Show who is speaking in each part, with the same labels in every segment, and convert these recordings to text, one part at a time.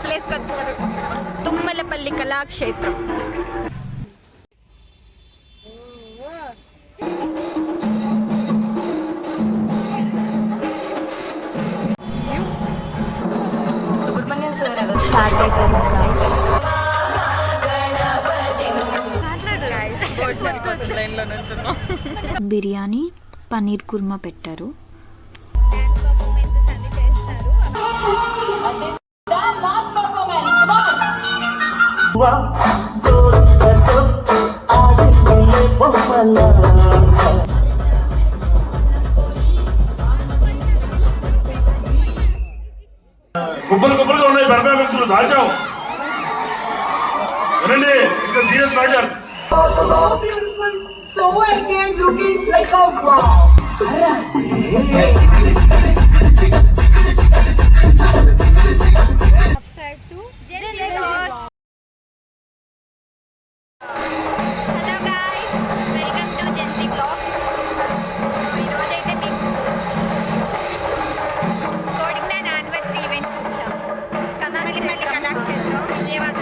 Speaker 1: డ్రెస్సులు వేసుకొచ్చారు. తుమ్మలపల్లి కళాక్షేత్రం. స్టార్ట్ అయిపోయింది బిర్యానీ పన్నీర్ కుర్మా పెట్టారు.
Speaker 2: కుప్పలుగా ఉన్నాయి పెర్ఫార్మెన్స్లు దాచాం. వినండి, it's a serious matter.
Speaker 3: So again looking like a wow.
Speaker 1: Subscribe to Jenny Vlogs. Hello guys, welcome to Jenny Vlogs. ఈ రోజు అయితే మీకు కోడింగ్ నైన్ యానివర్సరీ ఈవెంట్ వచ్చాం. కళాక్షేత్రం కళాక్షేత్రం విజయవాడ.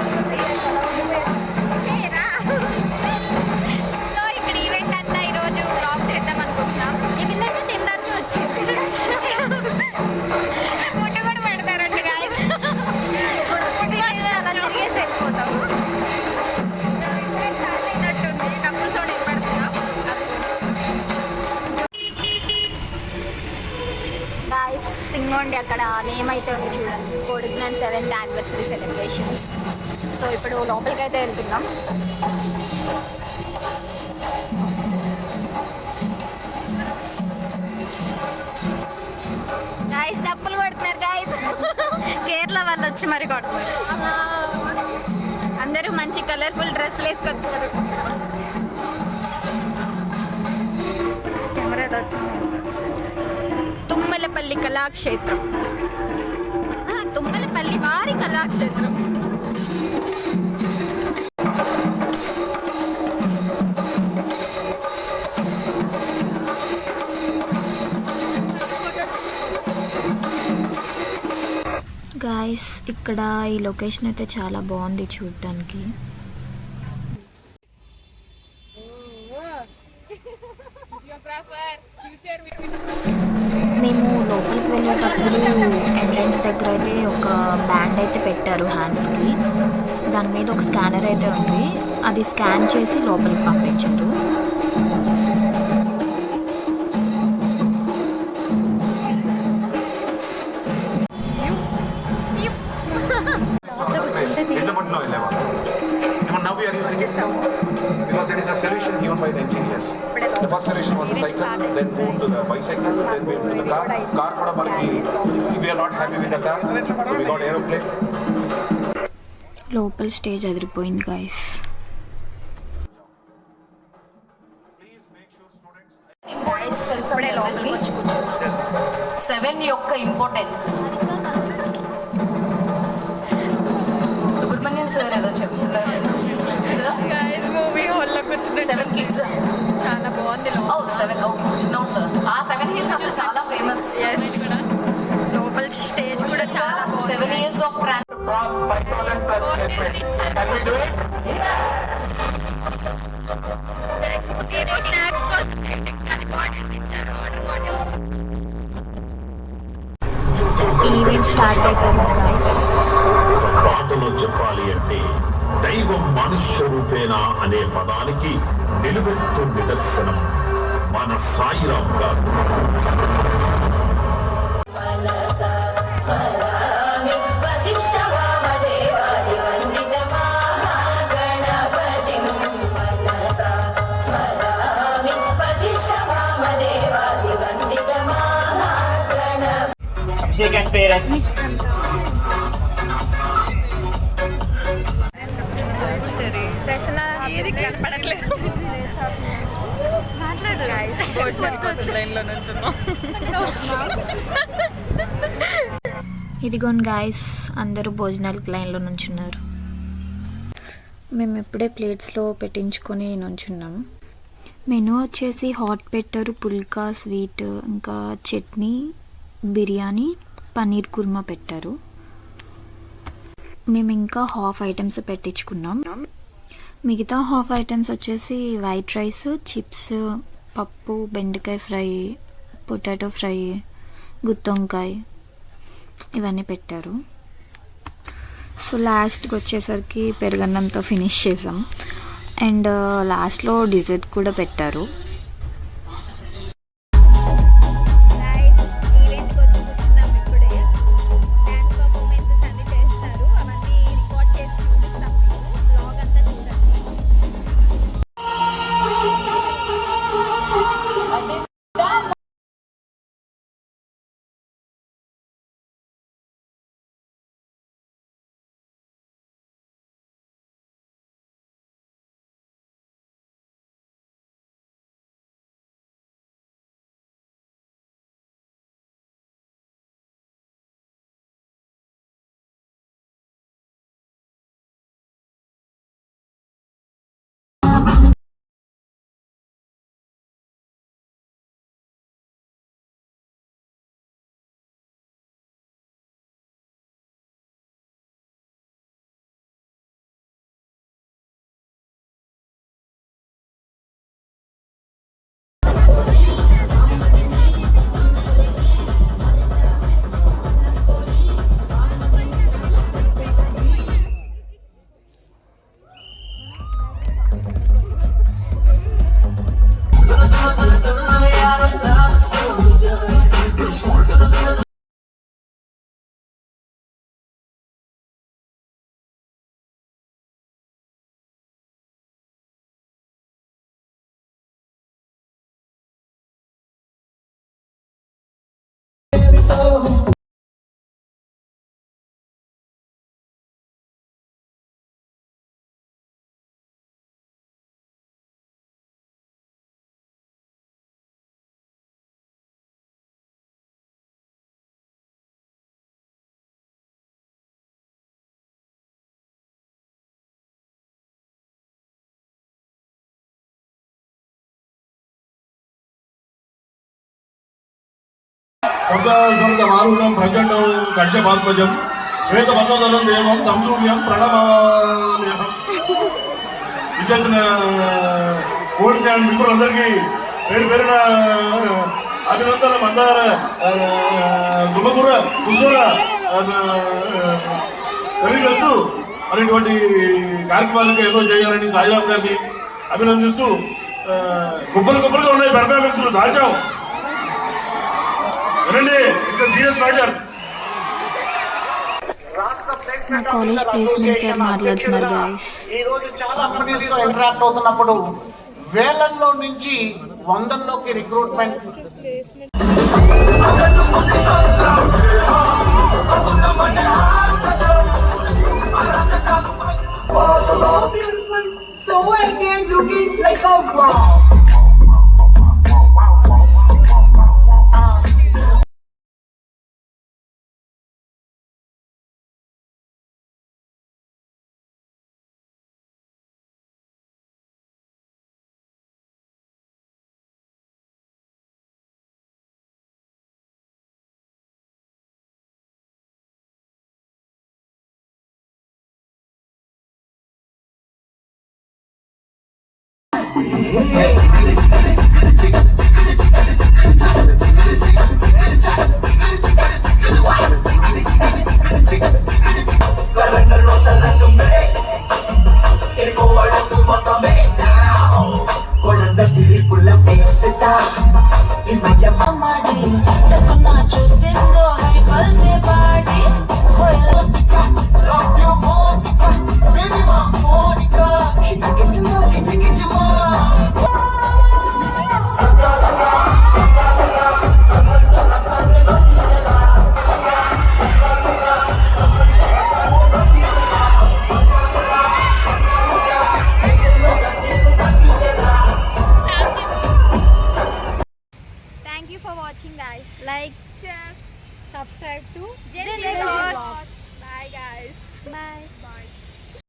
Speaker 1: సింగోండి అక్కడ నేమ్ అయితే ఉంది చూడండి, coding nine 7th anniversary celebrations. So ఇప్పుడు లోపలికి అయితే వెళ్తున్నాం. గాయస్ డప్పులు కొడుతున్నారు గాయస్. కేరళ వాళ్ళు వచ్చి మరి కొడుతున్నారు. అందరూ మంచి కలర్ఫుల్ డ్రెస్సులు వేసుకొచ్చారు. కెమెరా వచ్చింది. తుమ్మలపల్లి కళాక్షేత్రం, తుమ్మలపల్లి వారి కళాక్షేత్రం. గాయస్ ఇక్కడ ఈ లొకేషన్ అయితే చాలా బాగుంది చూడటానికి. మేము లోపలికి వెళ్ళేటప్పుడు ఎంట్రన్స్ దగ్గర అయితే ఒక బ్యాండ్ అయితే పెట్టారు హ్యాండ్స్కి. దాని మీద ఒక స్కానర్ అయితే ఉంది, అది స్కాన్ చేసి లోపలికి పంపించారు.
Speaker 4: Because it is a solution given by the engineers. The first solution was a cycle, then moved to the bicycle, then moved to the car. Car kuda manaki we are not happy with the car, so we got aeroplane.
Speaker 1: లోపల stage అదిరిపోయింది guys.
Speaker 5: ఇప్పుడే లోపలికి వచ్చి కూర్చున్నాం. 7 యొక్క importance Subrahmanyam sir ఏదో చెప్తున్నారు. 7 kids
Speaker 1: చాలా బాగుంది.
Speaker 5: 7 నో సార్, ఆ 7 hills అసలు చాలా ఫేమస్.
Speaker 1: లోపల స్టేజ్ కూడా చాలా
Speaker 5: 7 years of
Speaker 1: ఈవెంట్ స్టార్ట్ అయిపోయింది గాయస్.
Speaker 6: పాటలో చెప్పాలి అంటే దైవం మనుష్య రూపేణ అనే పదానికి నిలువెత్తు నిదర్శనం మన సాయిరాం గారు.
Speaker 7: Abhishek and parents.
Speaker 1: ఏది కనపడట్లేదు. ఇదిగోండి గాయస్, అందరూ భోజనాలకి లైన్లో నుంచున్నారు. మేము ఇప్పుడే ప్లేట్స్లో పెట్టించుకొని నుంచున్నాము. మెనూ వచ్చేసి హాట్ పెట్టరు, పుల్కా, స్వీట్, ఇంకా చట్నీ, బిర్యానీ, పన్నీర్ కుర్మా పెట్టారు. మేము ఇంకా హాఫ్ ఐటమ్స్ పెట్టించుకున్నాం. మిగతా హాఫ్ ఐటమ్స్ వచ్చేసి వైట్ రైస్, చిప్స్, పప్పు, బెండకాయ ఫ్రై, పొటాటో ఫ్రై, గుత్తొంకాయ ఇవన్నీ పెట్టారు. సో లాస్ట్కి వచ్చేసరికి పెరుగన్నంతో ఫినిష్ చేసాం. అండ్ లాస్ట్లో డిజర్ట్ కూడా పెట్టారు.
Speaker 2: శబ్దమారుణం ప్రచండం కశ్యపాత్మజం శ్వేతపద్మదలం దేవం తంసూర్యం ప్రణమామ్యహం. విచ్చేసిన కోడి జ్ఞాన మిత్రులందరికీ పేరు పేరున అభినందన మందార సుమధుర సుసుర తెలియజేస్తూ అనేటువంటి కార్యక్రమాలకు ఏదో చేయాలని సాయిరామ్ గారిని అభినందిస్తూ కుప్పలుగా ఉన్నాయి పెర్ఫార్మెన్స్లు దాచాం.
Speaker 1: మా కాలేజ్ ప్లేస్మెంట్ సార్ మాట్లాడుతున్నారు గాయస్.
Speaker 7: ఈ రోజు చాలా కంపెనీస్ తో ఇంటరాక్ట్ అవుతున్నప్పుడు వేలల్లో నుంచి వందల్లోకి recruitment.
Speaker 3: So beautiful, so elegant, looking like a wow. Calendar no se